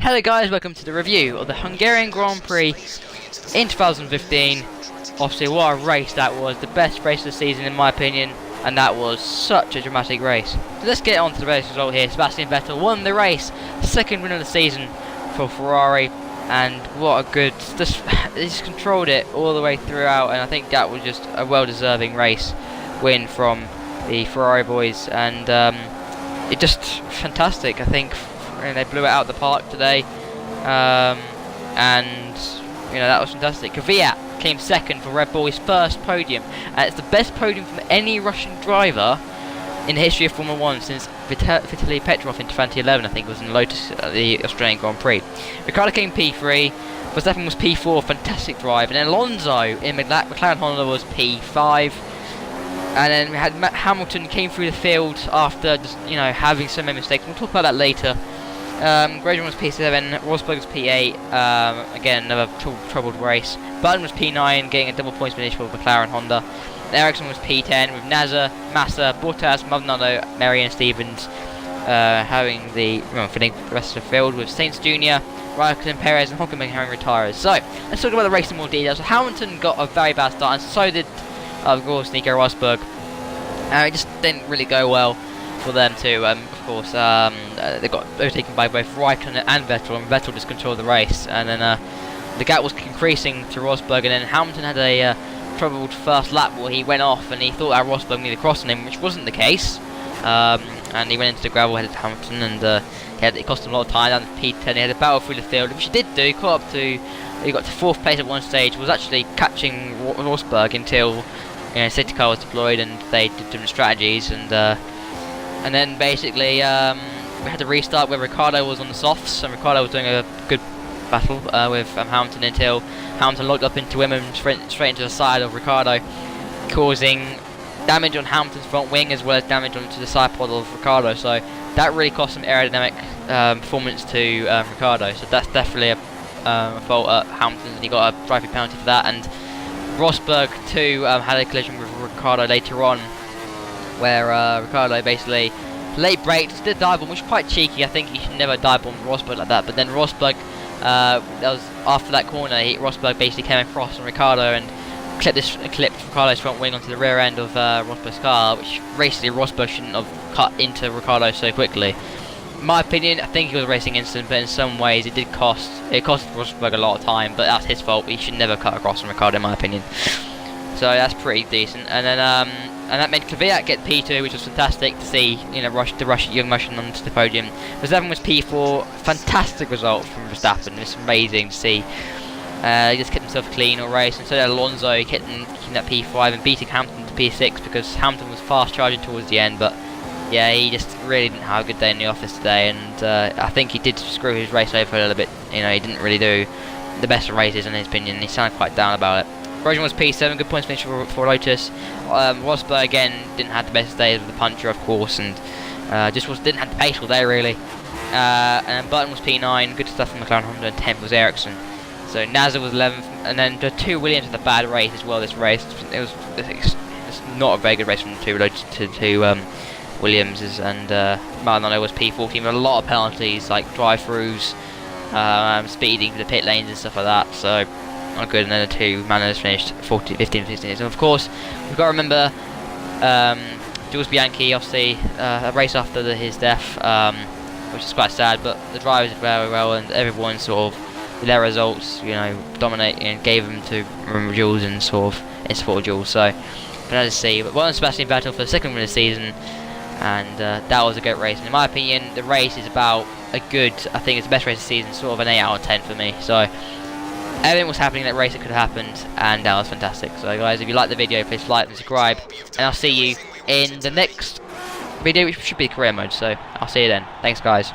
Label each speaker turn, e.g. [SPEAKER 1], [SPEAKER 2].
[SPEAKER 1] Hello guys, welcome to the review of the Hungarian Grand Prix in 2015. Obviously what a race that was, the best race of the season in my opinion, and that was such a dramatic race. So let's get on to the race result here. Sebastian Vettel won the race, second win of the season for Ferrari, and what a good, he just controlled it all the way throughout, and I think that was just a well-deserving race win from the Ferrari boys, and it just fantastic. I think they blew it out of the park today, and that was fantastic. Kvyat came second for Red Bull, his first podium, and it's the best podium from any Russian driver in the history of Formula 1 since Vitaly Petrov in 2011, I think it was in Lotus at the Australian Grand Prix. Ricciardo came P3, Verstappen was P4, fantastic drive, and then Alonso in McLaren Honda was P5. And then we had Hamilton came through the field after just having so many mistakes. We'll talk about that later. Grosjean was P7, Rosberg was P8. Again, another troubled race. Button was P9, getting a double points finish for McLaren Honda. Ericsson was P10 with Nasser, Massa, Bottas, Maldonado, Marianne Stevens having the for the rest of the field, with Sainz Jr., Raikkonen, Perez, and Hockenheim retired. So let's talk about the race in more detail. So Hamilton got a very bad start, and so did of course Nico Rosberg. It just didn't really go well for them too. Of course, they got overtaken by both Raikkonen and Vettel just controlled the race, and then the gap was increasing to Rosberg, and then Hamilton had a troubled first lap where he went off and he thought that Rosberg needed crossing him, which wasn't the case, and he went into the gravel headed Hamilton, and it cost him a lot of time down to P10. He had a battle through the field, which he did do. He got to 4th place at one stage, was actually catching Rosberg until safety car was deployed and they did different strategies, and then basically we had to restart where Ricciardo was on the softs, and Ricciardo was doing a good battle with Hamilton until Hamilton locked up into him and straight into the side of Ricciardo, causing damage on Hamilton's front wing as well as damage onto the side pod of Ricciardo. So that really cost some aerodynamic performance to Ricciardo. So that's definitely a fault at Hamilton, and he got a driving penalty for that. And Rosberg too had a collision with Ricciardo later on, where Ricciardo basically late braked, did dive bomb, which was quite cheeky. I think he should never dive bomb Rosberg like that. But then Rosberg, that was after that corner, Rosberg basically came across on Ricciardo and clipped Ricciardo's front wing onto the rear end of Rosberg's car, which basically Rosberg shouldn't have cut into Ricciardo so quickly. In my opinion, I think it was a racing incident, but in some ways it cost Rosberg a lot of time, but that's his fault. He should never cut across on Ricciardo in my opinion. So that's pretty decent. And then and that made Kvyat get P2, which was fantastic to see, young Russian onto the podium. Verstappen was P4, fantastic result from Verstappen. It's amazing to see. He just kept himself clean all race, and so did Alonso, keeping that P5 and beating Hamilton to P6 because Hamilton was fast charging towards the end. But yeah, he just really didn't have a good day in the office today, and I think he did screw his race over a little bit. He didn't really do the best of races in his opinion. He sounded quite down about it. Grosjean was P7, good points finish for Lotus. Rosberg again didn't have the best day with the puncher, of course, and didn't have the pace all day really. And Button was P9, good stuff from McLaren Honda, and 10th was Ericsson. So Nasser was 11th, and then the two Williams had a bad race as well. This race, it's not a very good race from the two Williamses, and Maldonado was P14 with a lot of penalties like drive-throughs, speeding to the pit lanes and stuff like that. So not good. And then the two Manners finished 15, 16. And of course, we've got to remember Jules Bianchi, obviously a race after his death, which is quite sad. But the drivers did very well, and everyone sort of, with their results, dominated and gave them to Jules and sort of in support of Jules. So let's see. But well done Sebastian Vettel for the second win of the season, and that was a great race. And in my opinion, the race is about I think it's the best race of the season, sort of an 8 out of 10 for me. So everything was happening in that race that could have happened, and that was fantastic. So guys, if you like the video, please like and subscribe, and I'll see you in the next video, which should be career mode. So I'll see you then. Thanks guys.